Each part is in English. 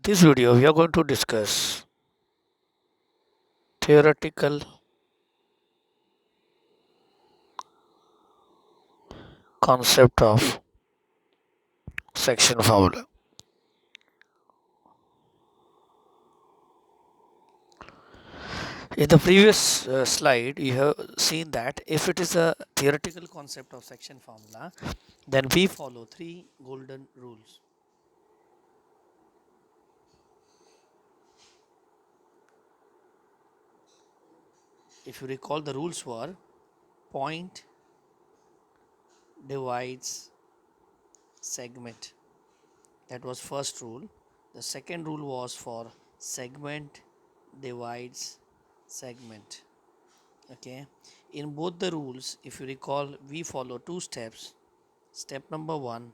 This video we are going to discuss theoretical concept of section formula. In the previous slide you have seen that if it is a theoretical concept of section formula, then we follow three golden rules. If you recall, the rules were point divides segment. That was first rule. The second rule was for segment divides segment. Okay, in both the rules, if you recall, we follow two steps. Step number one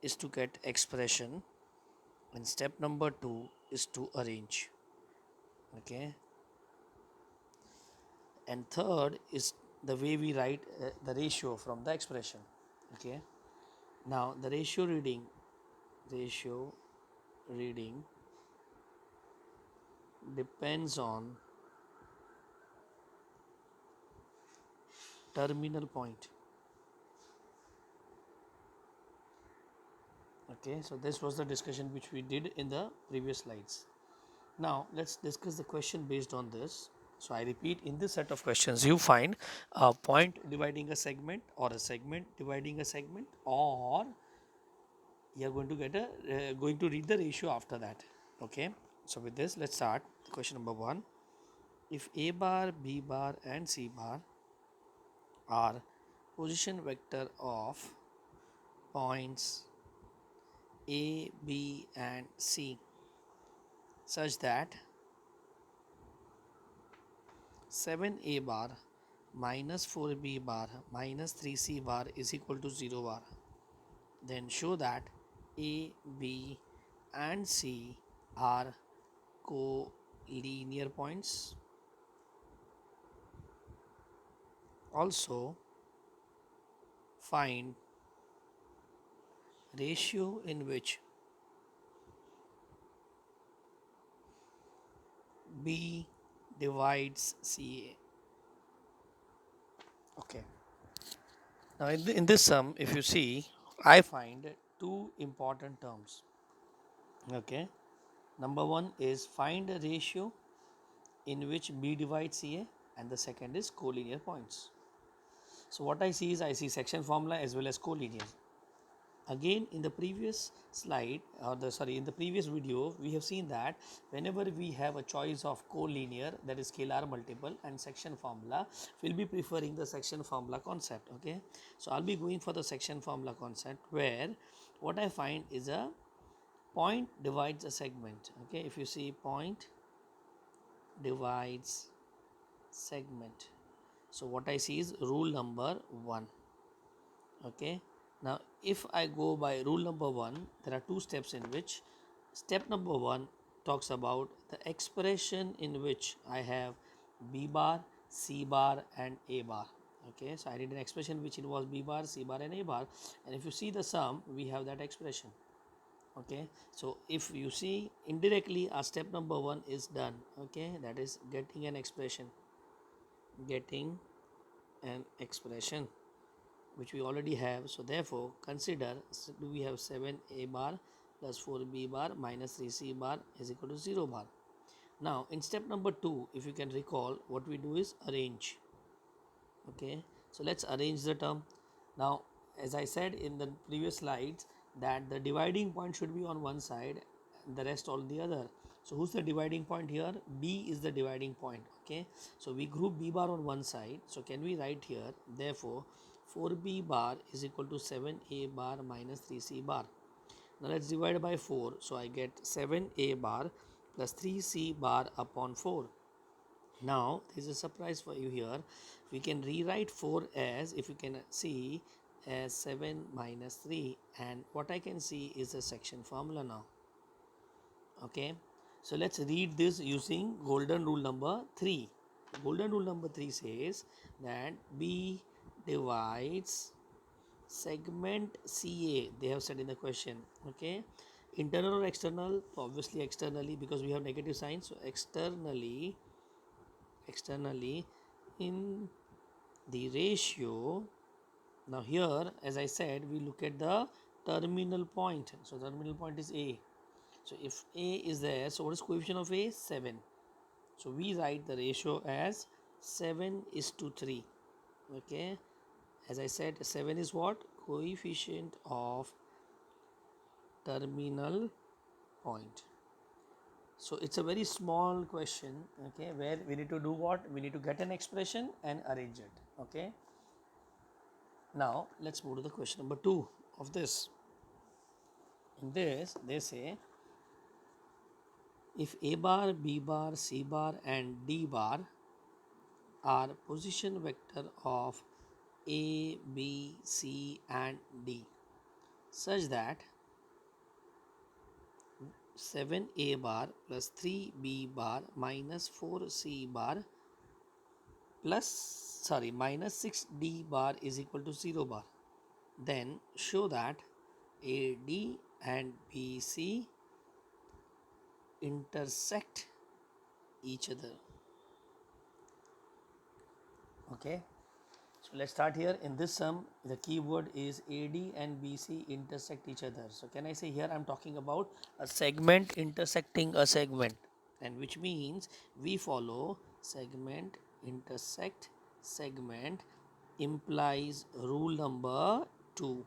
is to get expression, and step number two is to arrange. Okay, and third is the way we write the ratio from the expression. Okay, now the ratio reading depends on terminal point. Okay, so this was the discussion which we did in the previous slides. Now let's discuss the question based on this. So I repeat, in this set of questions you find a point dividing a segment, or a segment dividing a segment, or you are going to get a going to read the ratio after that. Okay, so with this let's start. Question number 1: if a bar, b bar and c bar are position vector of points a, b and c such that 7a bar minus 4b bar minus 3c bar is equal to 0 bar, then show that a, b and c are collinear points. Also find ratio in which b divides ca. Okay, now in this sum, if you see, I find two important terms. Okay, number one is find a ratio in which b divides ca, and the second is collinear points. So what I see is, I see section formula as well as collinear. Again, in the previous slide, or in the previous video, we have seen that whenever we have a choice of collinear, that is scalar multiple, and section formula, we'll be preferring the section formula concept. Okay, so I'll be going for the section formula concept, where what I find is a point divides a segment. Okay, if you see, point divides segment. So what I see is rule number 1. Okay, now if I go by rule number 1, there are two steps in which step number 1 talks about the expression in which I have b bar, c bar and a bar. Okay, so I did an expression which involves b bar, c bar and a bar, and if you see the sum, we have that expression. Okay, so if you see, indirectly our step number 1 is done. Okay, that is getting an expression, which we already have. So therefore consider, do we have 7a bar plus 4b bar minus 3c bar is equal to 0 bar. Now in step number 2, if you can recall, what we do is arrange. Okay, so let's arrange the term. Now as I said in the previous slides, that the dividing point should be on one side, the rest on the other. So who's the dividing point here? B is the dividing point. Okay, so we group b bar on one side. So can we write here, therefore 4b bar is equal to 7a bar minus 3c bar. Now let's divide by 4. So I get 7a bar plus 3c bar upon 4. Now there is a surprise for you here. We can rewrite 4 as, if you can see, as 7 minus 3, and what I can see is a section formula now. Okay, so let's read this using golden rule number 3. Golden rule number 3 says that b divides segment CA, they have said in the question. Okay, internal or external? So obviously externally, because we have negative sign. So externally in the ratio. Now here, as I said, we look at the terminal point. So terminal point is A. So if A is there, so what is coefficient of A? 7. So we write the ratio as 7:3. Okay, as I said, 7 is what? Coefficient of terminal point. So it's a very small question, okay, where we need to do what? We need to get an expression and arrange it. Okay, now let's move to the question number 2 of this. In this, they say if A bar, B bar, C bar and D bar are position vector of A, B, C and D such that 7A bar plus 3B bar minus 4C bar minus 6D bar is equal to 0 bar, then show that AD and BC intersect each other. Okay, so let's start here. In this sum, the keyword is AD and BC intersect each other. So can I say here I'm talking about a segment intersecting a segment, and which means we follow segment intersect segment implies rule number 2.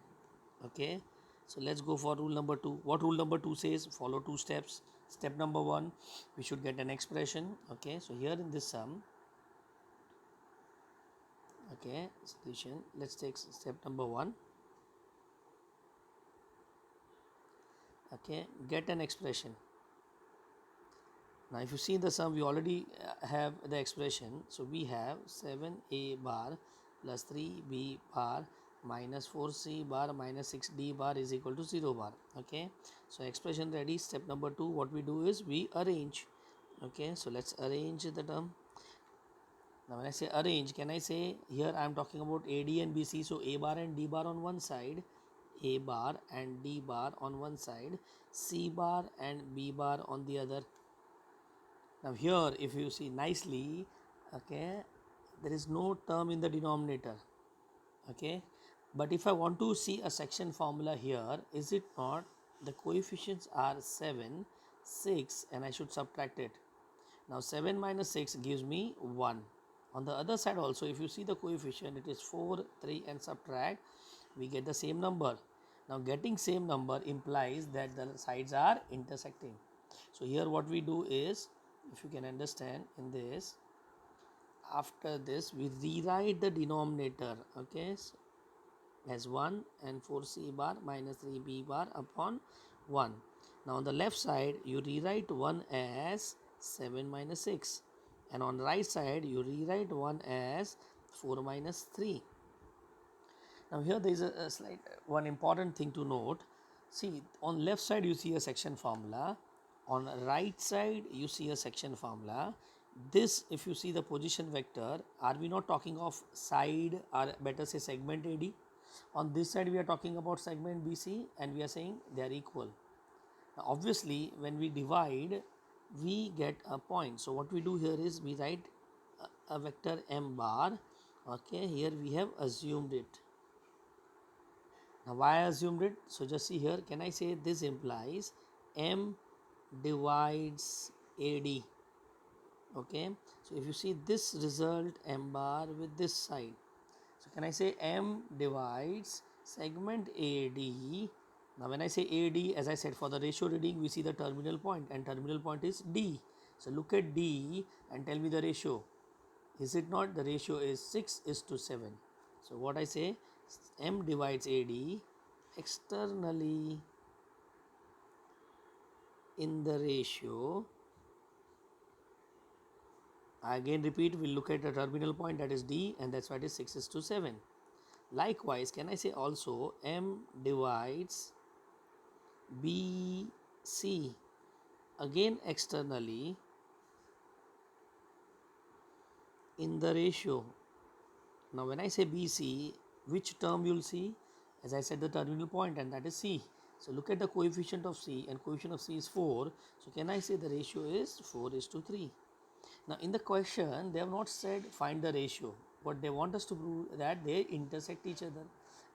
Okay, so let's go for rule number 2. What rule number 2 says? Follow 2 steps. Step number 1, we should get an expression. Okay, so here in this sum, okay, solution, let's take step number 1. Okay, get an expression. Now if you see the sum, we already have the expression. So we have 7A bar plus 3B bar minus 4C bar minus 6D bar is equal to 0 bar. Okay, so expression ready. Step number 2, what we do is we arrange. Okay, so let's arrange the term. Now when I say arrange, can I say here I am talking about AD and BC, so A bar and D bar on one side, A bar and D bar on one side, C bar and B bar on the other. Now here if you see nicely, okay, there is no term in the denominator. Okay, but if I want to see a section formula here, is it not the coefficients are 7, 6 and I should subtract it. Now 7 minus 6 gives me 1. On the other side also, if you see the coefficient, it is 4, 3 and subtract, we get the same number. Now getting same number implies that the sides are intersecting. So here what we do is, if you can understand in this, after this we rewrite the denominator, okay, so as 1 and 4C bar minus 3B bar upon 1. Now on the left side you rewrite 1 as 7 minus 6, and on the right side you rewrite 1 as 4 minus 3. Now here there is a slight one important thing to note. See, on left side you see a section formula, on right side you see a section formula. This, if you see the position vector, are we not talking of side, or better say segment AD? On this side we are talking about segment BC and we are saying they are equal. Now obviously when we divide we get a point. So what we do here is we write a vector m bar. Okay, here we have assumed it. Now why I assumed it? So just see here, can I say this implies m divides AD? Okay, so if you see this result m bar with this side, so can I say m divides segment AD? Now when I say AD, as I said, for the ratio reading we see the terminal point, and terminal point is D. So look at D and tell me the ratio. Is it not the ratio is 6:7? So what I say, m divides AD externally in the ratio. I again repeat, we'll look at the terminal point, that is D, and that's why it is 6:7. Likewise, can I say also m divides BC again externally in the ratio. Now when I say BC, which term you'll see? As I said, the terminal point, and that is C. So look at the coefficient of C, and coefficient of C is 4. So can I say the ratio is 4:3? Now in the question they have not said find the ratio. What they want us to prove that they intersect each other,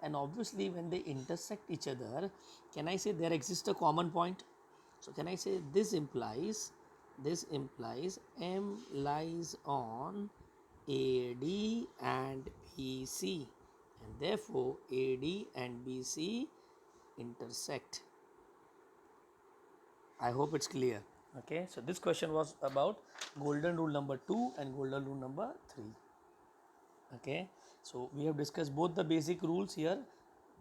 and obviously when they intersect each other, can I say there exists a common point? So can I say this implies M lies on AD and BC, and therefore AD and BC intersect. I hope it's clear. Okay, so this question was about golden rule number 2 and golden rule number 3. Okay, so we have discussed both the basic rules here.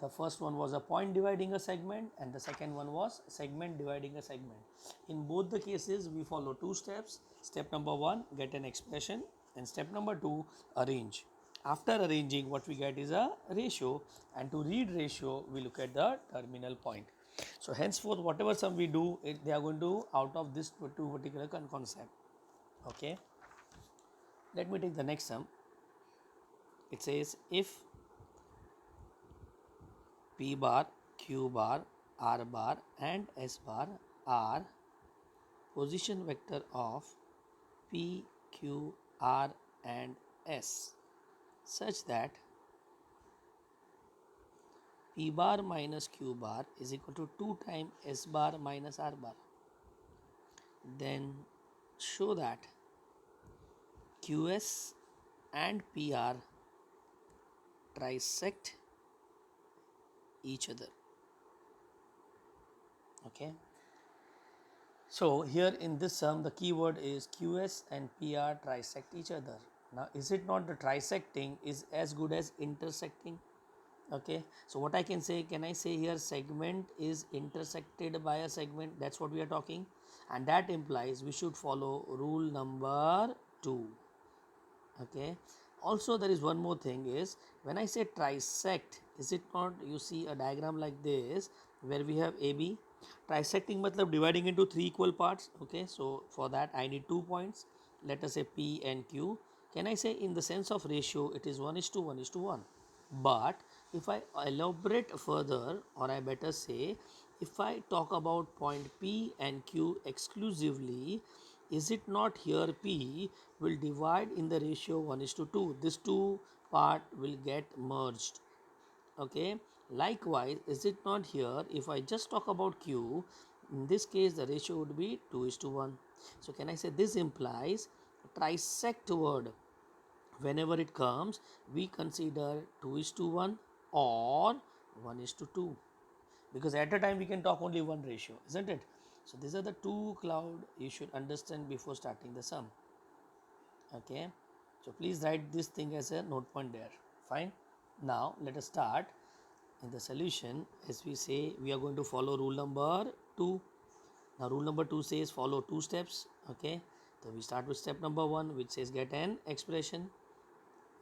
The first one was a point dividing a segment, and the second one was segment dividing a segment. In both the cases we follow two steps. Step number 1, get an expression, and step number 2, arrange. After arranging, what we get is a ratio, and to read ratio we look at the terminal point. So henceforth whatever sum we do, they are going to out of this two particular concept. Okay, let me take the next sum. It says if P bar, Q bar, R bar and S bar are position vector of P, Q, R and S such that P bar minus Q bar is equal to 2 times S bar minus R bar, then show that QS and PR trisect each other. Okay, so here in this sum the keyword is QS and PR trisect each other. Now is it not the trisecting is as good as intersecting? Okay, so what I can say, can I say here segment is intersected by a segment? That's what we are talking, and that implies we should follow rule number 2. Okay, also there is one more thing is when I say trisect, is it not, you see a diagram like this where we have AB, trisecting matlab dividing into 3 equal parts. Okay, so for that I need 2 points, let us say P and Q. Can I say in the sense of ratio it is 1:1:1? But if I elaborate further, or I better say if I talk about point P and Q exclusively, is it not here P will divide in the ratio 1:2? This two part will get merged. Okay, likewise is it not here if I just talk about Q, in this case the ratio would be 2:1. So can I say this implies trisect word whenever it comes we consider 2:1 or 1:2, because at a time we can talk only one ratio, isn't it? So these are the two cloud you should understand before starting the sum. Okay, so please write this thing as a note point there. Fine, now let us start in the solution. As we say, we are going to follow rule number 2. Now rule number 2 says follow 2 steps. Okay, so we start with step number 1, which says get an expression.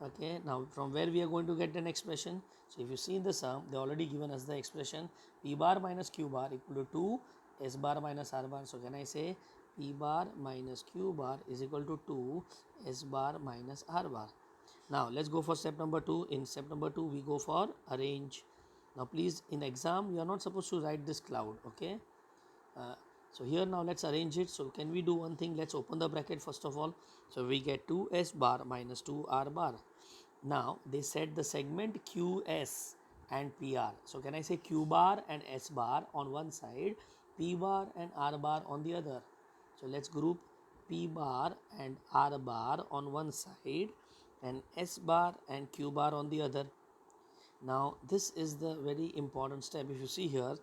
Okay, now from where we are going to get an expression? So if you see in the sum, they already given us the expression P bar minus Q bar equal to 2 S bar minus R bar. So can I say P bar minus Q bar is equal to 2 S bar minus R bar. Now let's go for step number 2. In step number 2 we go for arrange. Now please, in exam you are not supposed to write this cloud. Okay, so here now let's arrange it. So can we do one thing? Let's open the bracket first of all. So we get 2S bar minus 2R bar. Now they said the segment QS and PR. So can I say Q bar and S bar on one side, P bar and R bar on the other? So let's group P bar and R bar on one side and S bar and Q bar on the other. Now this is the very important step. If you see here,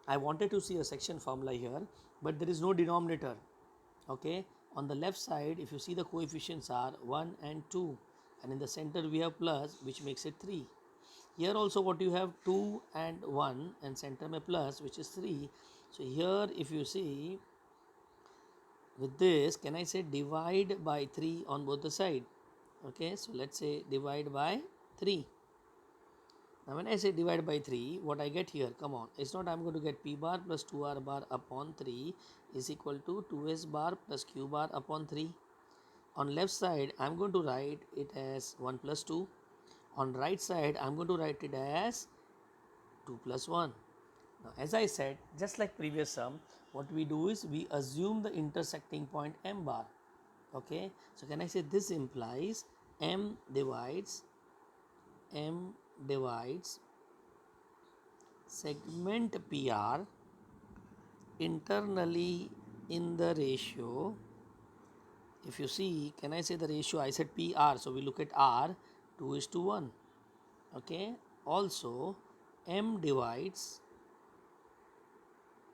I wanted to see a section formula here, but there is no denominator. Okay, on the left side if you see the coefficients are 1 and 2, and in the center we have plus, which makes it 3. Here also what you have 2 and 1 and center mein plus, which is 3. So here if you see with this, can I say divide by 3 on both the side? Okay, so let's say divide by 3. Now when I say divide by 3, what I get here, come on, it's not I'm going to get P bar plus 2R bar upon 3 is equal to 2S bar plus Q bar upon 3. On left side, I'm going to write it as 1 plus 2. On right side, I'm going to write it as 2 plus 1. Now, as I said, just like previous sum, what we do is we assume the intersecting point m bar. Okay, so can I say this implies m divides segment PR internally in the ratio. If you see, can I say the ratio? I said PR, so we look at R, 2:1. Okay, also M divides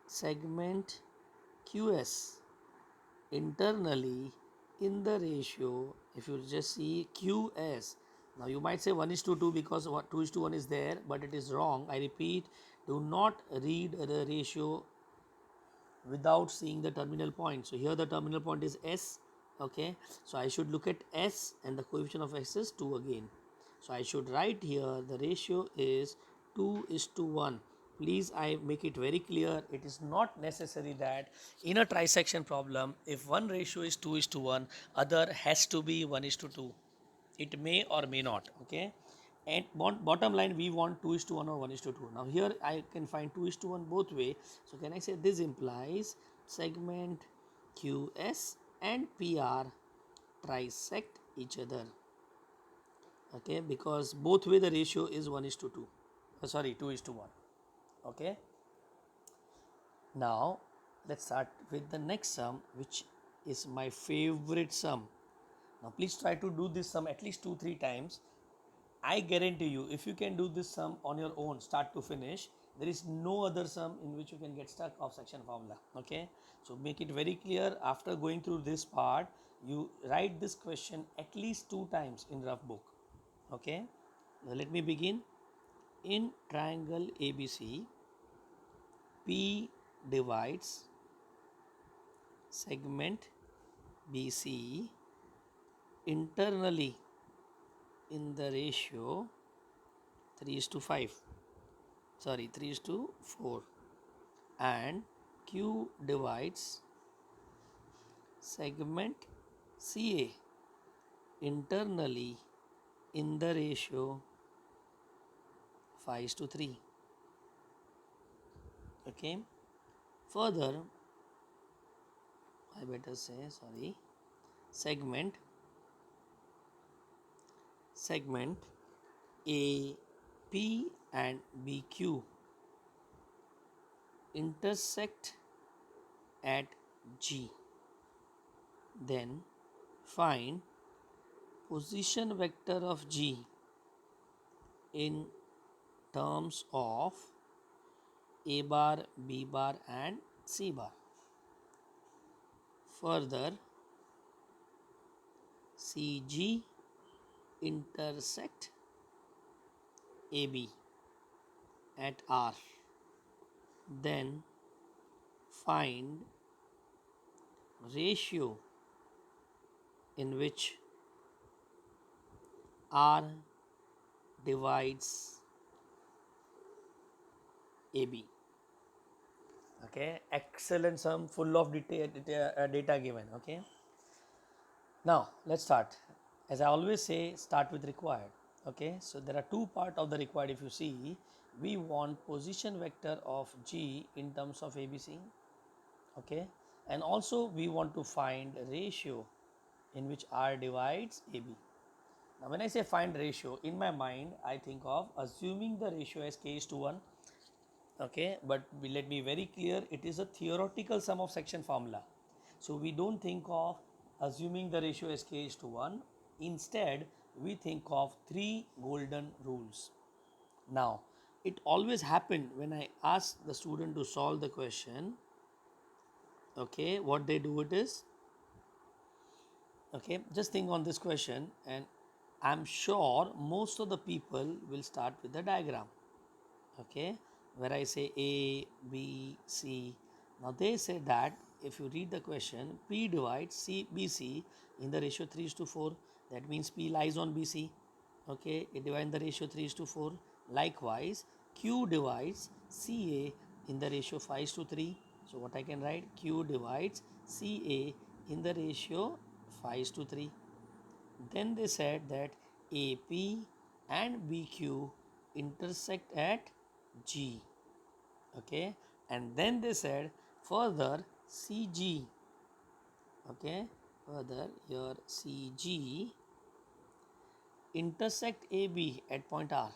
segment QS internally in the ratio. If you just see QS, now you might say 1:2 because 2:1 is there, but it is wrong. I repeat, do not read the ratio without seeing the terminal point. So here the terminal point is S. Okay, so I should look at S and the coefficient of S is 2 again. So I should write here the ratio is 2:1. Please, I make it very clear, it is not necessary that in a trisection problem, if one ratio is 2:1, other has to be 1:2. It may or may not. Okay, and bottom line, we want 2:1 or 1:2. Now here I can find 2:1 both way. So can I say this implies segment QS and PR trisect each other. Okay, because both way the ratio is 1:2. Sorry, 2:1. Okay, now let's start with the next sum, which is my favorite sum. Now please try to do this sum at least 2-3 times. I guarantee you, if you can do this sum on your own, start to finish, there is no other sum in which you can get stuck of section formula. Okay, so make it very clear. After going through this part, you write this question at least 2 times in rough book. Okay, now let me begin. In triangle ABC, P divides segment BC internally in the ratio 3:5. Sorry, 3:4, and Q divides segment CA internally in the ratio 5:3. Okay, further I better say, sorry, segment AP and BQ intersect at G. Then find position vector of G in terms of A bar, B bar and C bar. Further, CG intersect AB at R. Then find ratio in which R divides AB. Okay, excellent sum, full of data given. Okay, now let's start. As I always say, start with required. Okay, so there are two parts of the required. If you see, we want position vector of G in terms of ABC. Okay, and also we want to find ratio in which R divides AB. Now when I say find ratio, in my mind I think of assuming the ratio as k:1. Okay, but let me very clear, it is a theoretical sum of section formula. So we don't think of assuming the ratio as k:1. Instead, we think of 3 golden rules. Now, it always happened when I ask the student to solve the question. Okay, what they do it is, okay, just think on this question, and I'm sure most of the people will start with the diagram. Okay, where I say A, B, C. Now they say that if you read the question, P divides BC in the ratio 3:4. That means P lies on BC. Okay, it divides the ratio 3:4. Likewise, Q divides CA in the ratio 5:3. So what I can write, Q divides CA in the ratio 5:3. Then they said that AP and BQ intersect at G. Okay, and then they said further CG, okay, further your CG intersect AB at point R,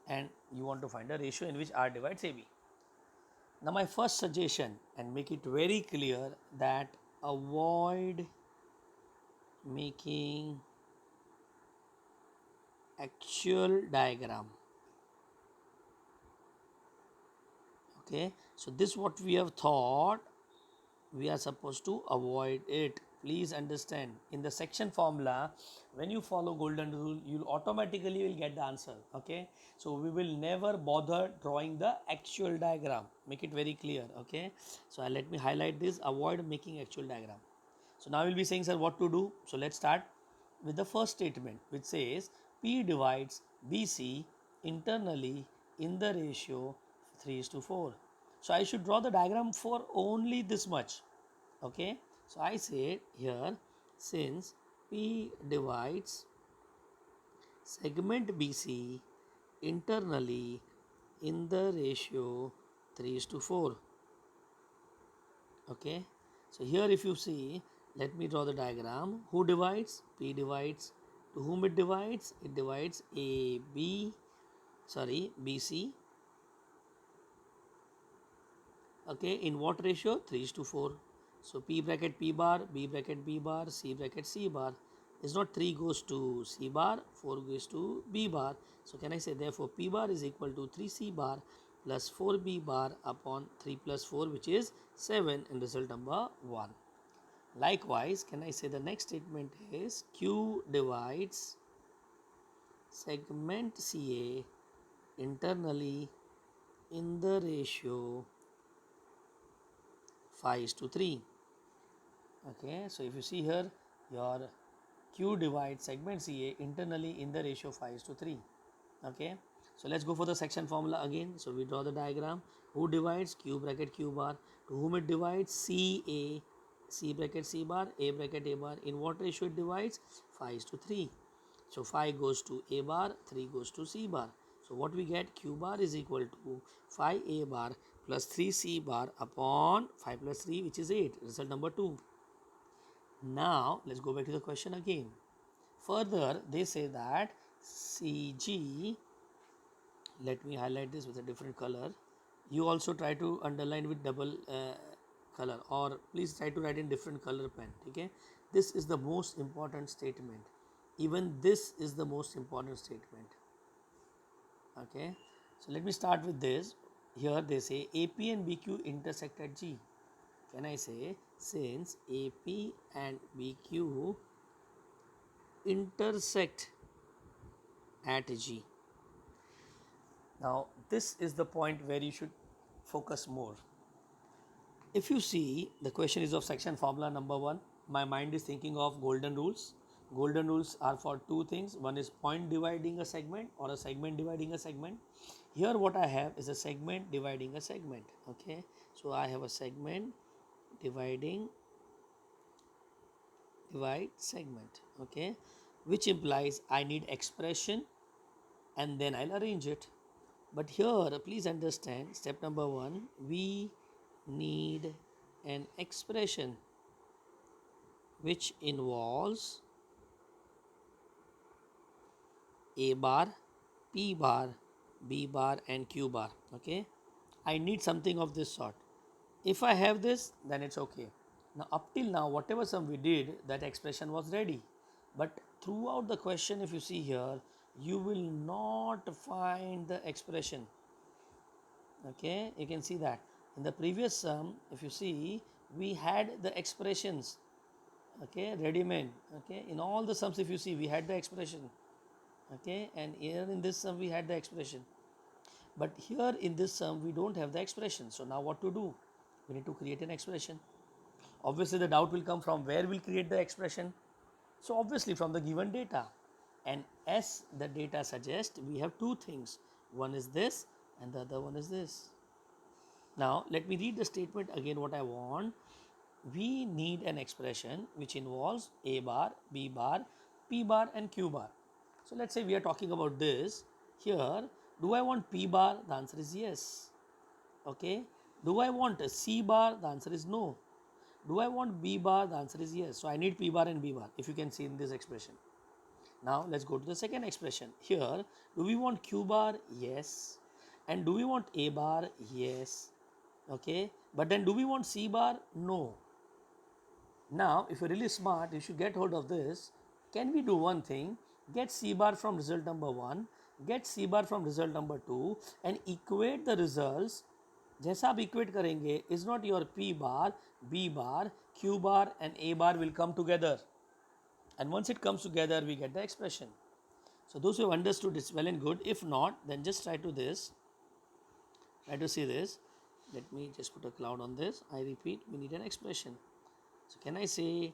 and you want to find a ratio in which R divides AB. Now my first suggestion, and make it very clear, that avoid making actual diagram. Okay, so this what we have thought, we are supposed to avoid it. Please understand, in the section formula, when you follow golden rule, you automatically will get the answer. Okay, so we will never bother drawing the actual diagram, make it very clear. Okay, so let me highlight this, avoid making actual diagram. So now we'll be saying, sir, what to do. So let's start with the first statement, which says P divides BC internally in the ratio 3:4. So I should draw the diagram for only this much. Okay, so I say here, since P divides segment BC internally in the ratio 3:4. Okay, so here if you see, let me draw the diagram. Who divides? P divides. To whom it divides? It divides BC. Okay, in what ratio? 3:4. So P bracket P bar, B bracket B bar, C bracket C bar. Is not 3 goes to C bar, 4 goes to B bar. So can I say therefore P bar is equal to 3C bar plus 4B bar upon 3 plus 4, which is 7, in result number 1. Likewise, can I say the next statement is Q divides segment CA internally in the ratio 5:3. Okay, so if you see here, your Q divides segment CA internally in the ratio 5:3. Okay, so let's go for the section formula again. So we draw the diagram. Who divides? Q bracket Q bar. To whom it divides? CA, C bracket C bar, A bracket A bar. In what ratio it divides? 5:3. So 5 goes to A bar, 3 goes to C bar. So what we get? Q bar is equal to 5A bar plus 3C bar upon 5 plus 3, which is 8. Result number 2. Now let's go back to the question again. Further, they say that CG, let me highlight this with a different color. You also try to underline with double color, or please try to write in different color pen. Okay, this is the most important statement. Even this is the most important statement. Okay, so let me start with this. Here they say AP and BQ intersect at G. Can I say, since AP and BQ intersect at G. Now this is the point where you should focus more. If you see, the question is of section formula number 1. My mind is thinking of golden rules. Golden rules are for two things. One is point dividing a segment, or a segment dividing a segment. Here what I have is a segment dividing a segment. Okay, so I have a segment dividing divide segment. Okay, which implies I need expression and then I'll arrange it. But here please understand, step number 1, we need an expression which involves A bar, P bar, B bar and Q bar. Okay, I need something of this sort. If I have this, then it's okay. Now up till now, whatever sum we did, that expression was ready. But throughout the question, if you see here, you will not find the expression. Okay, you can see that in the previous sum, if you see, we had the expressions. Okay, ready made. Okay, in all the sums, if you see, we had the expression. Okay, and here in this sum we had the expression, but here in this sum we don't have the expression. So now what to do? We need to create an expression. Obviously the doubt will come from where we'll create the expression. So obviously from the given data, and as the data suggests, we have two things. One is this and the other one is this. Now let me read the statement again. What I want, we need an expression which involves A bar, B bar, P bar and Q bar. So let's say we are talking about this. Here, do I want P bar? The answer is yes. Okay, do I want a C bar? The answer is no. Do I want B bar? The answer is yes. So I need P bar and B bar, if you can see in this expression. Now let's go to the second expression. Here, do we want Q bar? Yes. And do we want A bar? Yes. Okay, but then do we want C bar? No. Now, if you're really smart, you should get hold of this. Can we do one thing? Get C bar from result number 1, get C bar from result number 2 and equate the results. जैसा आप equate करेंगे, is not your P bar, B bar, Q bar and A bar will come together. And once it comes together, we get the expression. So those who have understood it's well and good. If not, then just try to this. Try to see this. Let me just put a cloud on this. I repeat, we need an expression. So can I say,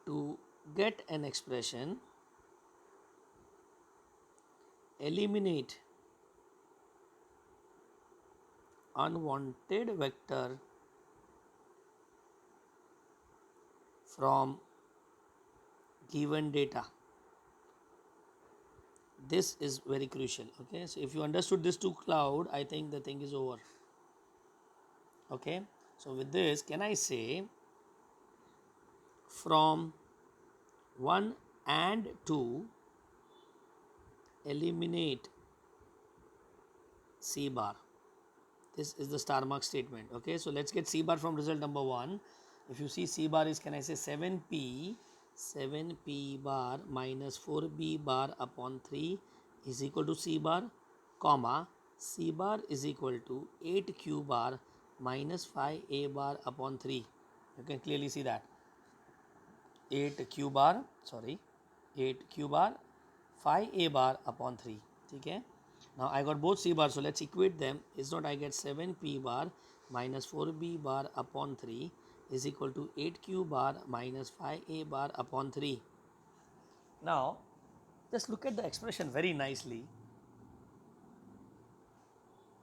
to get an expression, eliminate unwanted vector from given data. This is very crucial. Okay, so if you understood this to cloud, I think the thing is over. Okay, so with this, can I say, from 1 and 2 eliminate C bar. This is the star mark statement. Okay, so let's get C bar from result number 1. If you see C bar is, can I say 7P bar minus 4B bar upon 3 is equal to C bar, comma, C bar is equal to 8Q bar minus 5A bar upon 3. You can clearly see that. 8Q bar 5A bar upon 3. Okay. Now I got both C bar, so let's equate them. Is not I get 7P bar minus 4B bar upon 3 is equal to 8Q bar minus 5A bar upon 3. Now just look at the expression very nicely.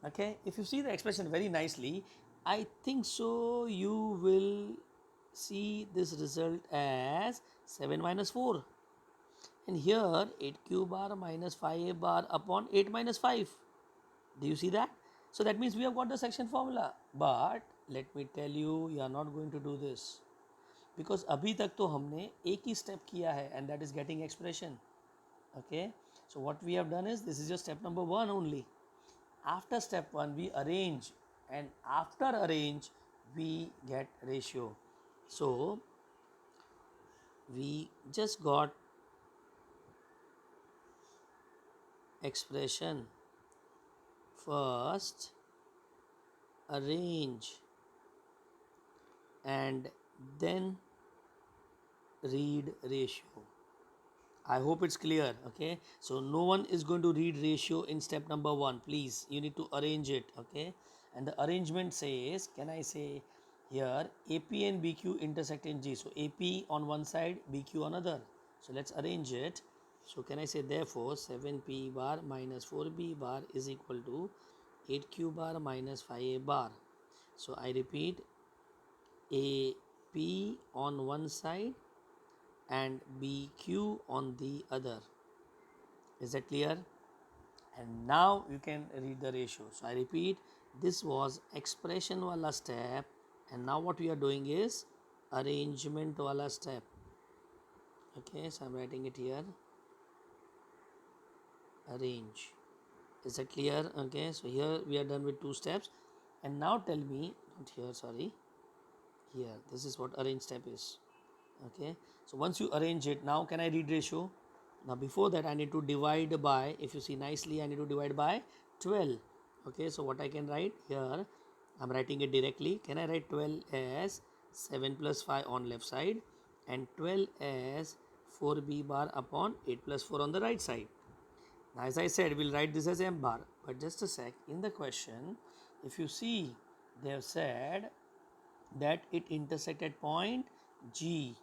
Okay, if you see the expression very nicely, I think so you will see this result as 7 minus 4. And here 8Q bar minus 5A bar upon 8 minus 5. Do you see that? So that means we have got the section formula. But let me tell you, you are not going to do this. Because अभी तक तो हमने एक ही step किया है, and that is getting expression. Okay. So what we have done is, this is just step number 1 only. After step 1 we arrange, and after arrange we get ratio. So we just got expression. First arrange and then read ratio. I hope it's clear. Okay, so no one is going to read ratio in step number 1. Please, you need to arrange it. Okay, and the arrangement says, can I say here, AP and BQ intersect in G. So AP on one side, BQ on other. So let's arrange it. So can I say, therefore 7P bar minus 4B bar is equal to 8Q bar minus 5A bar. So I repeat, AP on one side and BQ on the other. Is that clear? And now you can read the ratio. So I repeat, this was expression wala step, and now what we are doing is arrangement wala step. Okay, so I'm writing it here. Arrange. Is that clear? Okay, so here we are done with 2 steps. And now tell me, not here, sorry, here, this is what arrange step is. Okay, so once you arrange it, now can I read ratio? Now before that I need to divide by, if you see nicely, I need to divide by 12. Okay, so what I can write here, I'm writing it directly. Can I write 12 as 7 plus 5 on left side and 12 as 4B bar upon 8 plus 4 on the right side? Now as I said, we'll write this as M bar, but just a sec, in the question, if you see, they have said that it intersected point G.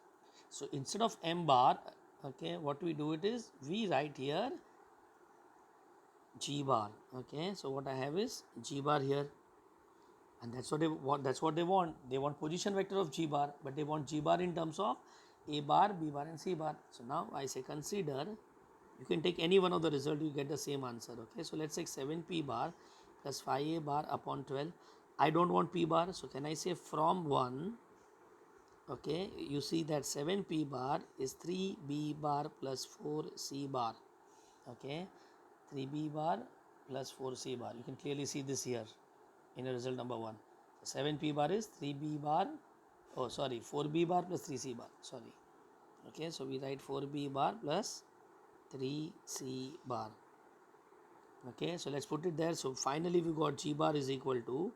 So instead of M bar, okay, what we do it is, we write here G bar. Okay, so what I have is G bar here, and that's what they want. That's what they want. They want position vector of G bar, but they want G bar in terms of A bar, B bar, and C bar. So now I say consider. You can take any one of the result, you get the same answer. Okay, so let's take 7P bar plus 5a bar upon 12. I don't want p bar, so can I say from 1, okay, you see that 7p bar is 3b bar plus 4c bar, okay, 3b bar plus 4c bar. You can clearly see this here in your result number 1. 7p bar is 3b bar, oh sorry, 4b bar plus 3c bar, sorry. Okay, so we write 4b bar plus 3c bar. Okay, so let's put it there. So finally we got g bar is equal to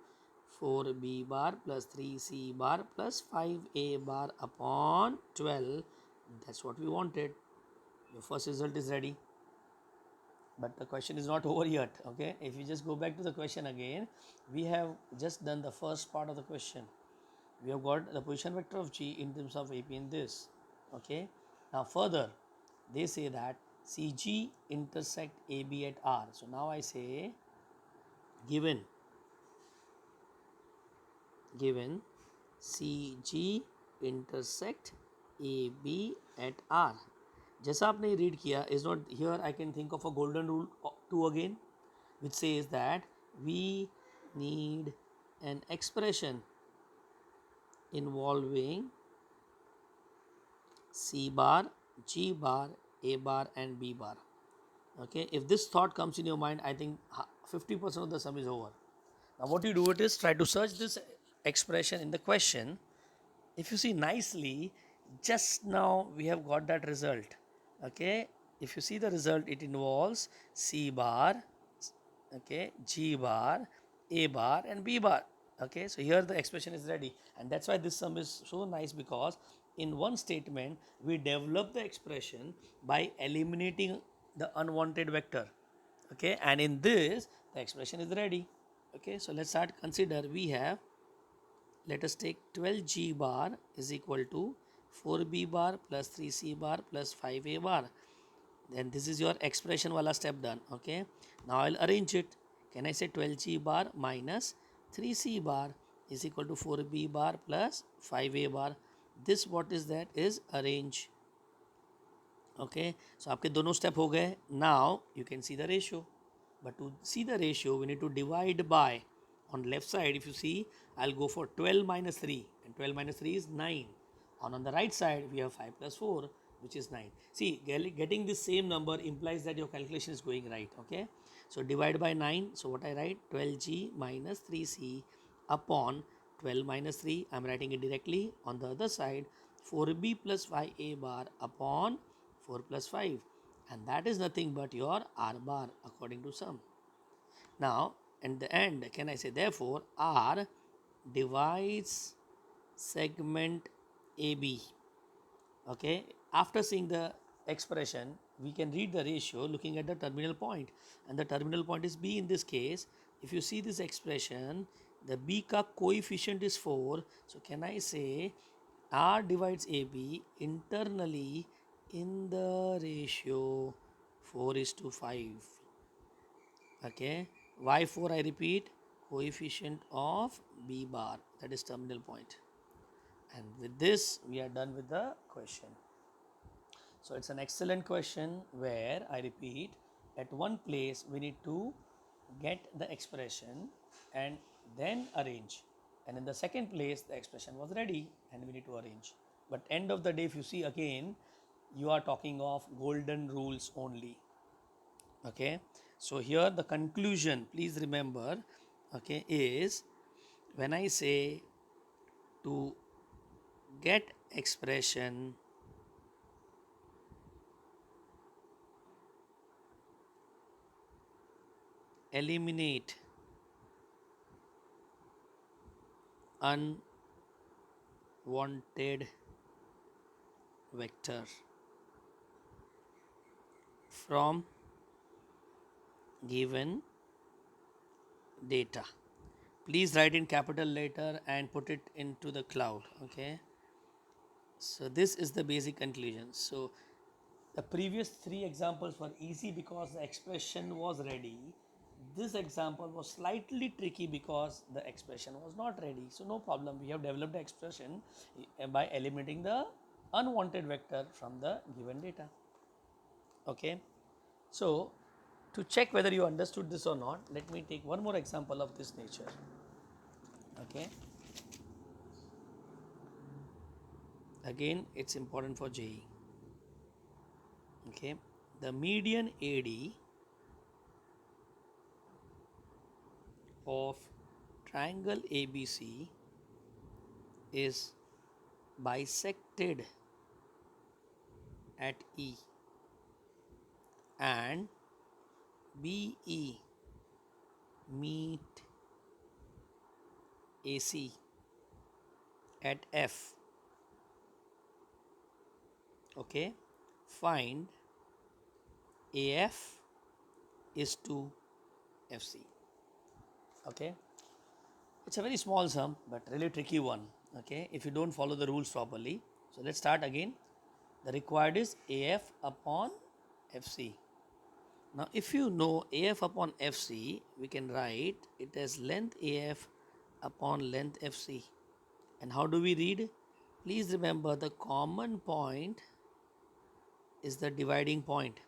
4b bar plus 3c bar plus 5a bar upon 12. That's what we wanted. Your first result is ready. But the question is not over yet. Okay, if you just go back to the question again, we have just done the first part of the question. We have got the position vector of g in terms of AP in this. Okay, now further they say that CG intersect AB at R. So now I say given CG intersect AB at R. जैसा आपने read किया is not here. I can think of a golden rule 2 again, which says that we need an expression involving C bar, G bar, A bar and B bar. Okay, if this thought comes in your mind, I think 50% of the sum is over. Now what you do it is try to search this expression in the question. If you see nicely, just now we have got that result. Okay, if you see the result, it involves C bar, okay, G bar, A bar and B bar. Okay, so here the expression is ready, and that's why this sum is so nice, because in one statement we develop the expression by eliminating the unwanted vector. Okay, and in this the expression is ready. Okay, so let's start. Consider we have, let us take 12g bar is equal to 4b bar plus 3c bar plus 5a bar. Then this is your expression wala step done. Okay, now I'll arrange it. Can I say 12g bar minus 3c bar is equal to 4b bar plus 5a bar? This what is that is arrange. Okay, so आपके दोनों step हो गए. Now you can see the ratio, but to see the ratio we need to divide by, on left side if you see, I'll go for 12 minus 3, and 12 minus 3 is 9. On the right side we have 5 plus 4, which is 9. See, getting this same number implies that your calculation is going right. Okay, so divide by 9. So what I write, 12g minus 3c upon 12 minus 3, I'm writing it directly. On the other side, 4b plus 5a bar upon 4 plus 5, and that is nothing but your R bar according to sum. Now in the end, can I say therefore R divides segment AB. Okay, after seeing the expression we can read the ratio looking at the terminal point, and the terminal point is B in this case. If you see this expression, the B ka coefficient is 4, so can I say R divides AB internally in the ratio 4:5. Okay, why 4? I repeat, coefficient of B bar, that is terminal point. And with this we are done with the question. So it's an excellent question where, I repeat, at one place we need to get the expression and then arrange, and in the second place the expression was ready and we need to arrange. But end of the day, if you see again, you are talking of golden rules only. Okay, so here the conclusion, please remember, okay, is when I say to get expression eliminate unwanted vector from given data. Please write in capital letter and put it into the cloud. Okay, so this is the basic conclusion. So the previous 3 examples were easy because the expression was ready. This example was slightly tricky because the expression was not ready. So no problem, we have developed the expression by eliminating the unwanted vector from the given data. Okay, so To check whether you understood this or not, let me take one more example of this nature. Okay. Again, it's important for JE. Okay. The median AD of triangle ABC is bisected at E and BE meet AC at F. Okay, find AF is to FC. Okay, it's a very small sum but really tricky one. Okay, if you don't follow the rules properly. So let's start again. The required is AF upon FC. Now if you know AF upon FC, we can write it as length AF upon length FC. And how do we read? Please remember the common point is the dividing point.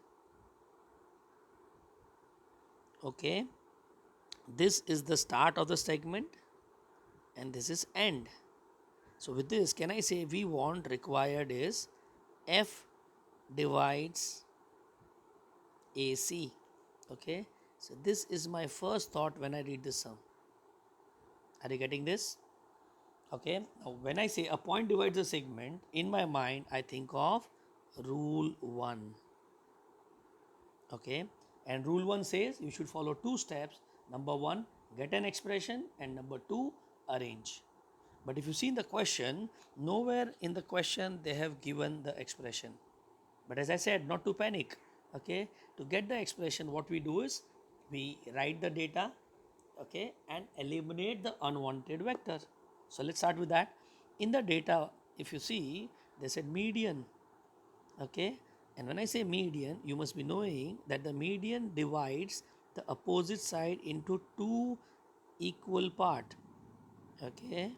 Okay, this is the start of the segment and this is end. So with this, can I say we want required is F divides AC. Okay, so this is my first thought when I read this sum. Are you getting this? Okay, now when I say a point divides a segment, in my mind I think of rule 1. Okay, and rule 1 says you should follow 2 steps. Number 1, get an expression, and number 2, arrange. But if you see in the question, nowhere in the question they have given the expression. But as I said, not to panic. Okay, to get the expression, what we do is we write the data, okay, and eliminate the unwanted vector. So let's start with that. In the data, if you see, they said median. Okay, and when I say median, you must be knowing that the median divides the opposite side into 2 equal part. Okay,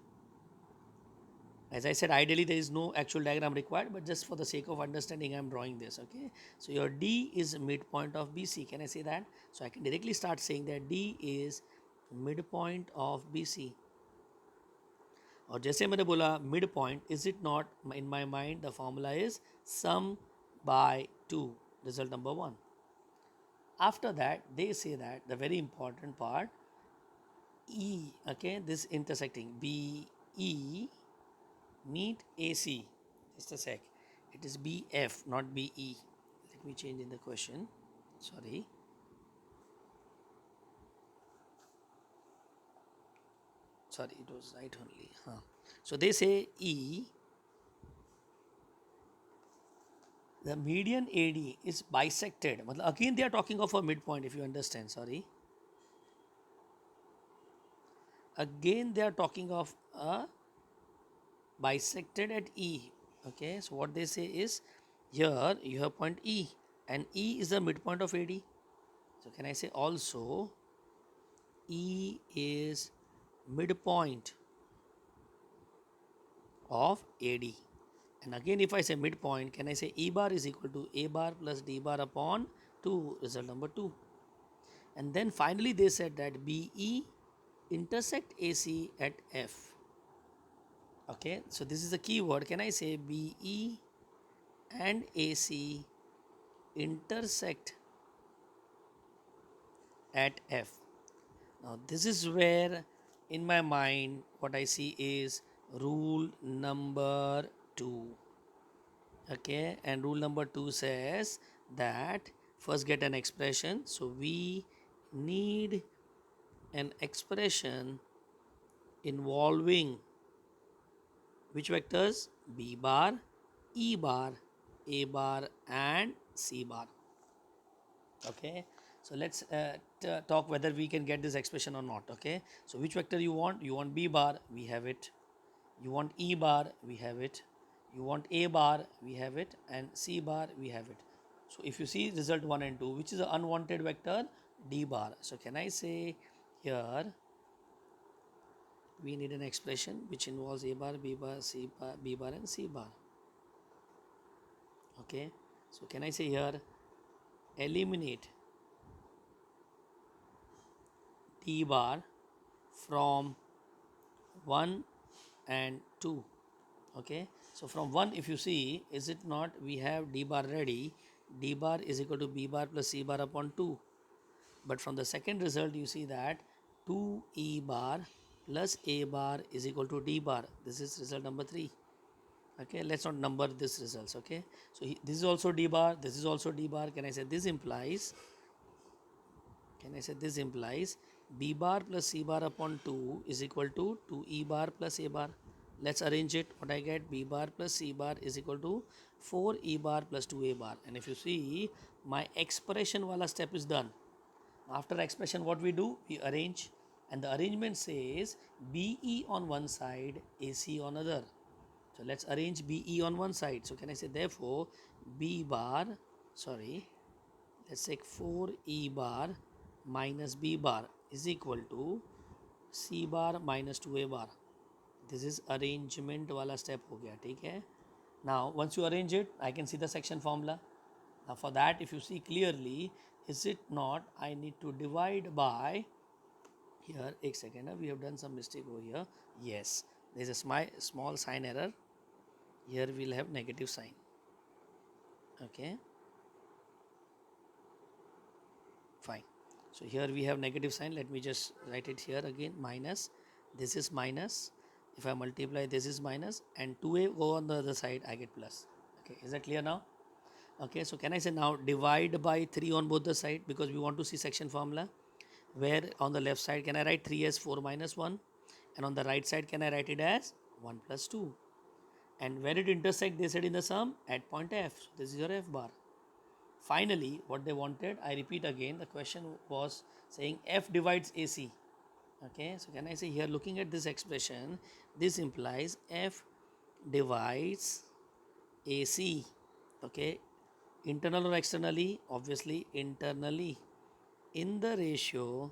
as I said, ideally there is no actual diagram required, but just for the sake of understanding I am drawing this. Okay, so your D is midpoint of BC. Can I say that? So I can directly start saying that D is midpoint of BC. और जैसे मैंने बोला mid point, is it not in my mind the formula is sum by 2, result number 1. After that they say that the very important part E, okay, this intersecting BE meet AC. Just a sec, it is BF not BE. Let me change in the question, sorry. Sorry, it was right only. So they say E, the median AD is bisected. Again they are talking of a midpoint, if you understand. Sorry, again they are talking of a bisected at E. Okay, so what they say is here you have point E and E is the midpoint of AD. So can I say also E is midpoint of AD? And again, if I say midpoint, can I say E bar is equal to A bar plus D bar upon 2, result number 2. And then finally they said that BE intersect AC at F. Okay, so this is the key word. Can I say BE and AC intersect at F? Now this is where in my mind what I see is rule number 2. Okay, and rule number 2 says that first get an expression. So we need an expression involving which vectors? B bar, E bar, A bar and C bar. Okay, so let's talk whether we can get this expression or not. Okay, so which vector you want? You want B bar, we have it. You want E bar, we have it. You want A bar, we have it, and C bar, we have it. So if you see result 1 and 2, which is an unwanted vector? D bar. So can I say here we need an expression which involves A bar, B bar, C bar, B bar and C bar. Okay, so can I say here eliminate d bar from 1 and 2. Okay, so from 1, if you see, is it not, we have d bar ready, d bar is equal to b bar plus c bar upon 2. But from the second result, you see that 2e bar plus a bar is equal to d bar. This is result number 3. Okay, let's not number this results. Okay, so this is also d bar, this is also d bar. Can I say this implies, b bar plus c bar upon 2 is equal to 2e bar plus a bar. Let's arrange it. What I get, b bar plus c bar is equal to 4e bar plus 2a bar. And if you see, my expression wala step is done. After expression, what we do? We arrange, and the arrangement says BE on one side, AC on other. So let's arrange BE on one side. So can I say therefore B bar, let's take 4E bar minus B bar is equal to C bar minus 2A bar. This is arrangement wala step ho gaya, theek hai? Now once you arrange it, I can see the section formula. Now for that, if you see clearly, is it not, I need to divide by, here, एक second, we have done some mistake over here. Yes, there is a small sign error. Here we will have negative sign. Okay, fine. So here we have negative sign. Let me just write it here again. Minus, this is minus. If I multiply, this is minus, and 2a go on the other side, I get plus. Okay, is that clear now? Okay, so can I say now divide by 3 on both the side, because we want to see section formula, where on the left side can I write 3 as 4 minus 1, and on the right side can I write it as 1 plus 2, and where it intersect, they said in the sum at point F. So this is your F bar. Finally, what they wanted, I repeat again, the question was saying F divides AC. Okay, so can I say here, looking at this expression, this implies F divides AC. Okay, internal or externally? Obviously internally, in the ratio.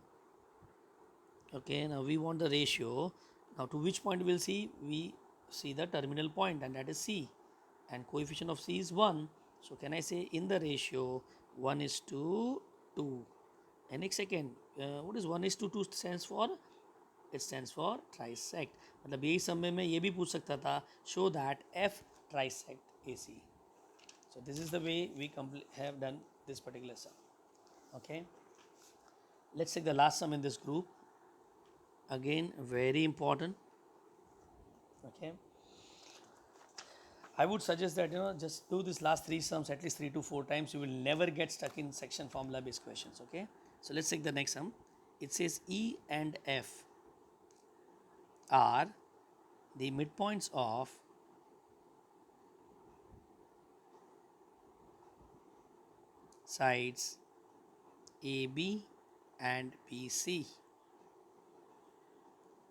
Okay, now we want the ratio. Now to which point we'll see? We see the terminal point, and that is C, and coefficient of C is 1. So can I say in the ratio 1 is to 2? And next second, what is 1 is to 2 stands for? It stands for trisect. मतलब यही समय में ये भी पूछ सकता था, show that F trisect AC. So this is the way we have done this particular sum. Okay, let's take the last sum in this group. Again, very important. Okay, I would suggest that just do this last 3 sums at least 3 to 4 times. You will never get stuck in section formula based questions. Okay, so let's take the next sum. It says E and F are the midpoints of sides AB and BC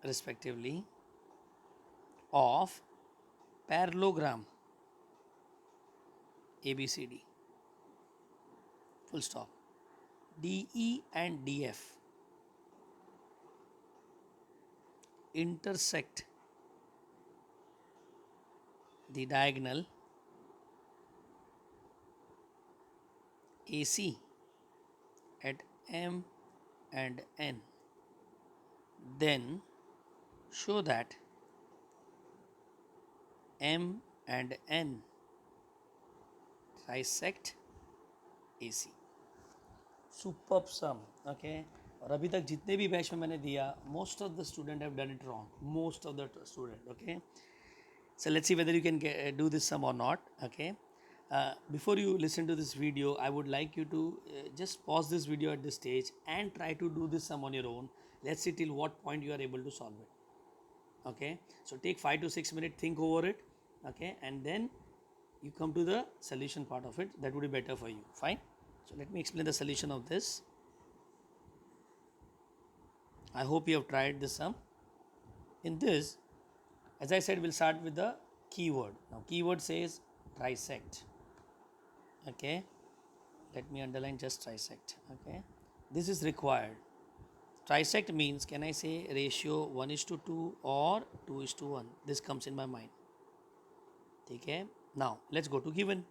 respectively of parallelogram ABCD, full stop. DE and DF intersect the diagonal AC at M and N, then show that M and N trisect AC. Superb sum. Okay, और अभी तक जितने भी batch में मैंने दिया, most of the student have done it wrong. Most of the student. Okay, so let's see whether you can do this sum or not. Okay, before you listen to this video, I would like you to just pause this video at this stage and try to do this sum on your own. Let's see till what point you are able to solve it. Okay, so take 5 to 6 minutes, think over it. Okay, and then you come to the solution part of it. That would be better for you. Fine. So let me explain the solution of this. I hope you have tried this sum. In this, as I said, we'll start with the keyword. Now keyword says trisect. Okay, let me underline just trisect. Okay, this is required. Trisect means, can I say ratio 1:2 or 2:1? This comes in my mind. Okay, now let's go to given.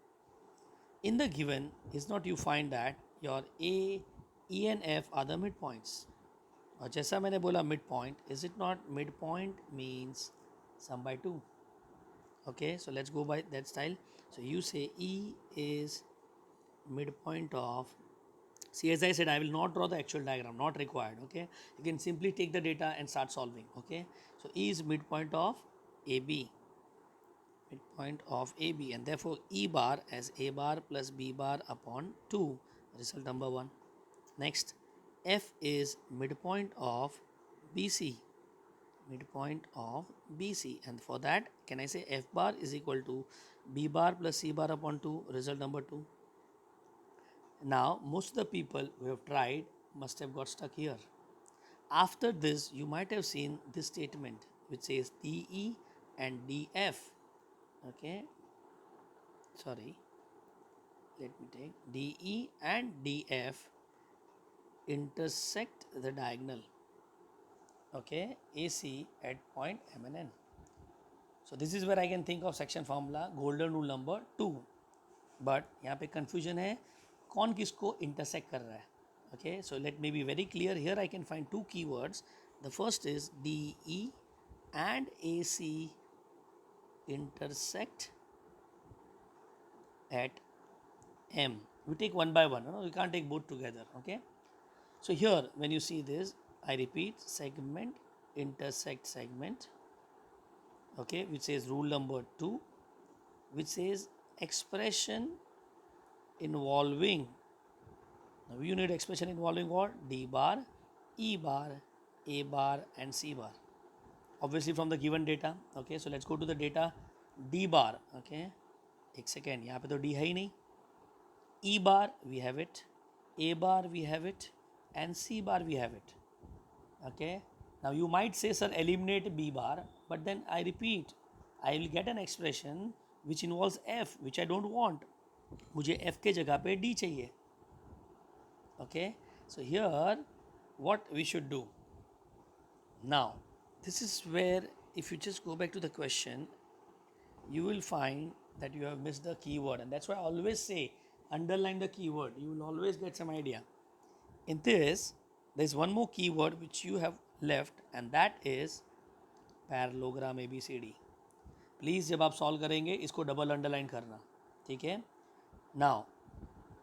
In the given, is not you find that your A, E and F are the midpoints. और जैसा मैंने बोला mid point, is it not mid point means sum by 2. Okay, so let's go by that style. So you say E is midpoint of, see, as I said, I will not draw the actual diagram, not required. Okay, you can simply take the data and start solving. Okay, so E is midpoint of AB, midpoint of AB, and therefore E bar as A bar plus B bar upon 2, result number 1. Next, F is midpoint of BC, midpoint of BC, and for that can I say F bar is equal to B bar plus C bar upon 2, result number 2. Now most of the people who have tried must have got stuck here. After this you might have seen this statement which says DE and DF. Okay, sorry, let me take DE and DF intersect the diagonal, okay, AC at point M and N. So this is where I can think of section formula, golden rule number 2. But यहाँ पे confusion है कौन किसको intersect कर रहा है. Okay, so let me be very clear here. I can find two keywords. The first is DE and AC intersect at M. We take one by one. We can't take both together. Okay. So here when you see this, I repeat, segment intersect segment. Okay, which says rule number 2, which says expression involving, now you need expression involving what? D bar, E bar, A bar and C bar, obviously from the given data. Okay, so let's go to the data. D bar, okay, एक second, यहाँ पे तो D है ही नहीं. E bar we have it, A bar we have it and C bar we have it. Okay, now you might say sir eliminate B bar, but then I repeat, I will get an expression which involves F, which I don't want. मुझे F के जगह पे D चाहिए. Okay, so here what we should do now, this is where if you just go back to the question, you will find that you have missed the keyword, and that's why I always say underline the keyword. You will always get some idea. In this, there is one more keyword which you have left, and that is parallelogram ABCD. Please जब आप solve करेंगे इसको double underline करना, ठीक है. Now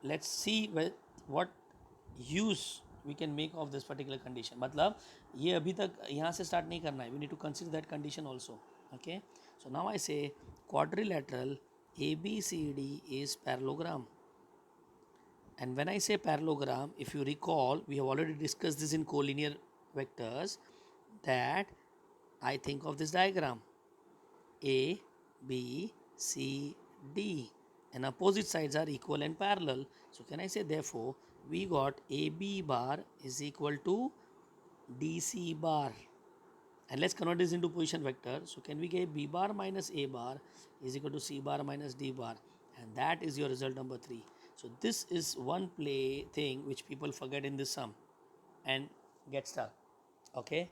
let's see what use we can make of this particular condition. मतलब ये अभी तक यहाँ से स्टार्ट नहीं करना है, we need to consider that condition also. Okay, so now I say quadrilateral ABCD is parallelogram. And when I say parallelogram, if you recall, we have already discussed this in collinear vectors, that I think of this diagram A, B, C, D, and opposite sides are equal and parallel. So can I say therefore we got AB bar is equal to DC bar, and let's convert this into position vector. So can we get B bar minus A bar is equal to C bar minus D bar, and that is your result number 3. So this is one play thing which people forget in this sum and get stuck. Okay,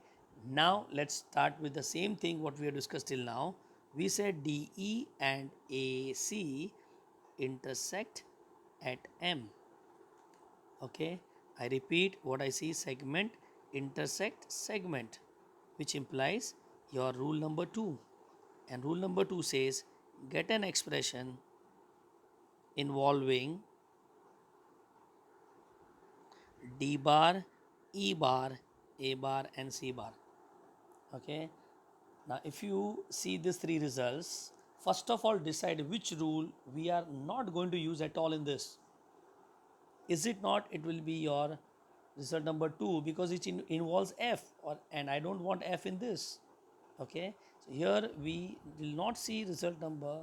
now let's start with the same thing what we have discussed till now. We said DE and AC intersect at M. Okay, I repeat what I see, segment intersect segment, which implies your rule number 2, and rule number 2 says get an expression involving D bar, E bar, A bar and C bar. Okay, now if you see these 3 results, first of all decide which rule we are not going to use at all in this. Is it not, it will be your result number 2 because it involves F, and I don't want F in this. Okay, so here we will not see result number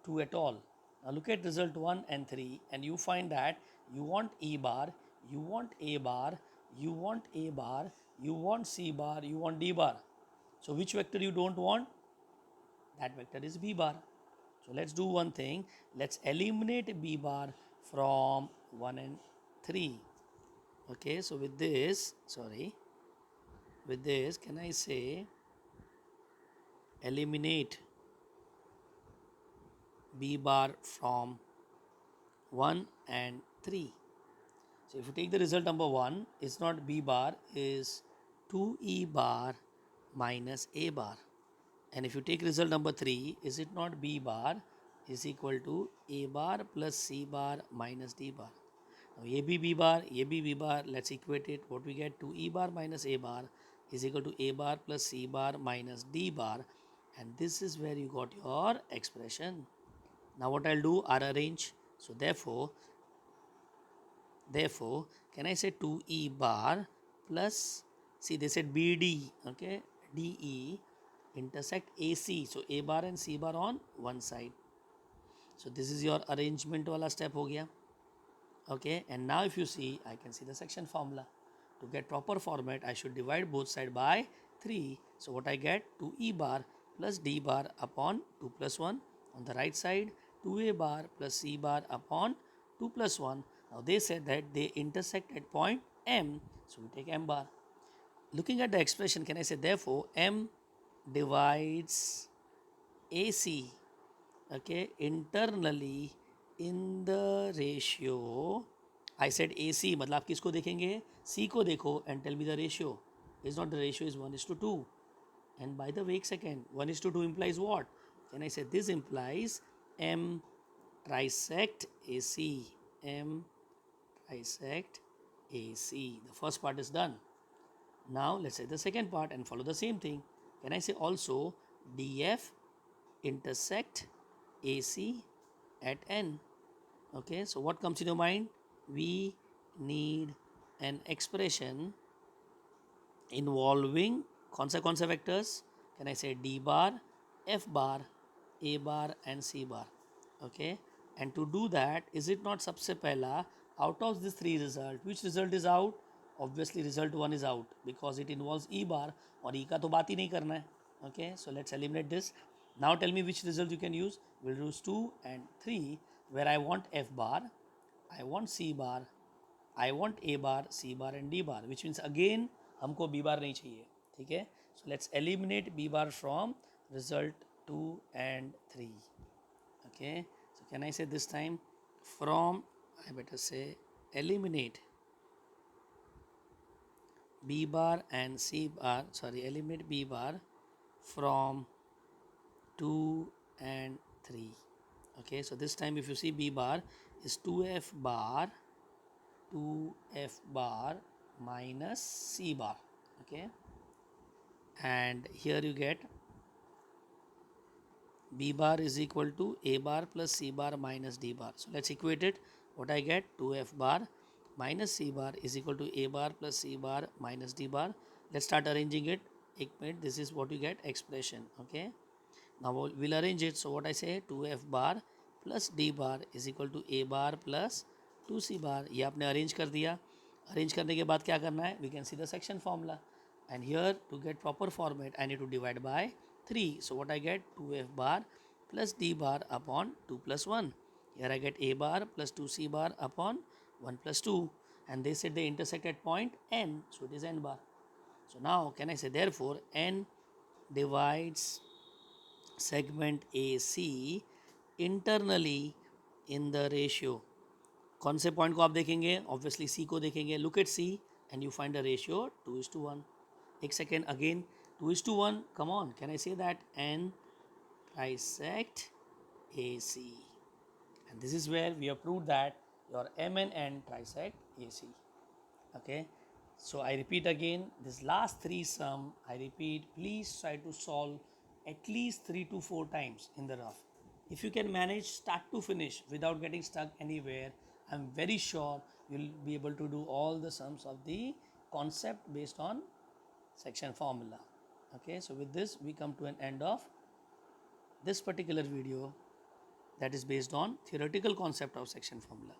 2 at all. Now look at result 1 and 3, and you find that you want E bar, you want A bar, you want A bar, you want C bar, you want D bar. So which vector you don't want? That vector is B bar. So let's do one thing, let's eliminate B bar from 1 and 3. Okay, so with this, can I say eliminate B bar from 1 and 3. So if you take the result number 1, it's not B bar, is 2e bar minus a bar. And if you take result number 3, is it not b bar is equal to a bar plus c bar minus d bar? Now a b bar, a b bar, let's equate it. What we get, 2e bar minus a bar is equal to a bar plus c bar minus d bar. And this is where you got your expression. Now what I'll do, I'll arrange. So therefore, can I say 2e bar plus, see they said BD, okay, DE intersect AC. So A bar and C bar on one side. So this is your arrangement wala step ho gaya. Okay, and now if you see, I can see the section formula. To get proper format, I should divide both side by 3. So what I get, 2e bar plus d bar upon 2 plus 1. On the right side, 2a bar plus c bar upon 2 plus 1. Now they said that they intersect at point M. So we take M bar. Looking at the expression, can I say therefore M divides AC, okay, internally in the ratio. I said AC, मतलब आप किसको देखेंगे, C को देखो and tell me the ratio. Is not the ratio is 1:2. And by the way, second, 1:2 implies what? Can I say this implies M trisect AC. M trisect AC. The first part is done. Now let's say the second part and follow the same thing. Can I say also DF intersect AC at N? Okay, so what comes in your mind? We need an expression involving कौन सा vectors? Can I say D bar, F bar, A bar and C bar? Okay, and to do that, is it not सबसे पहला out of these three result, which result is out? Obviously result 1 is out because it involves E bar और E का तो बात ही नहीं करना है. Okay, so let's eliminate this. Now tell me which result you can use. We'll use 2 and 3 where I want F bar, I want C bar, I want A bar, C bar and D bar, which means again हमको B bar नहीं चाहिए. ठीक है, so let's eliminate B bar from result 2 and 3. Okay, so can I say this time from, I better say eliminate B bar and C bar, sorry, eliminate B bar from 2 and 3. Okay, so this time if you see B bar is 2F bar minus C bar. Okay, and here you get B bar is equal to A bar plus C bar minus D bar. So let's equate it. What I get, 2F bar minus C bar is equal to A bar plus C bar minus D bar. Let's start arranging it. एक minute, this is what you get expression. Okay, now we'll arrange it. So what I say, 2F bar plus D bar is equal to A bar plus 2C bar. ये आपने arrange कर दिया. Arrange करने के बाद क्या करना है? We can see the section formula. And here to get proper format, I need to divide by 3. So what I get, 2F bar plus D bar upon 2 plus 1. Here I get A bar plus 2C bar upon 1 plus 2. And they said they intersect at point N. So it is N bar. So now can I say therefore N divides segment AC internally in the ratio. कौन से point को आप देखेंगे? Obviously C को देखेंगे. Look at C and you find the ratio 2:1. एक second, again 2:1. Come on, can I say that N trisect AC, and this is where we have proved that your M and N trisect AC. Okay, so I repeat again, this last 3 sum, I repeat, please try to solve at least 3 to 4 times in the rough. If you can manage start to finish without getting stuck anywhere, I'm very sure you'll be able to do all the sums of the concept based on section formula. Okay, so with this we come to an end of this particular video that is based on theoretical concept of section formula.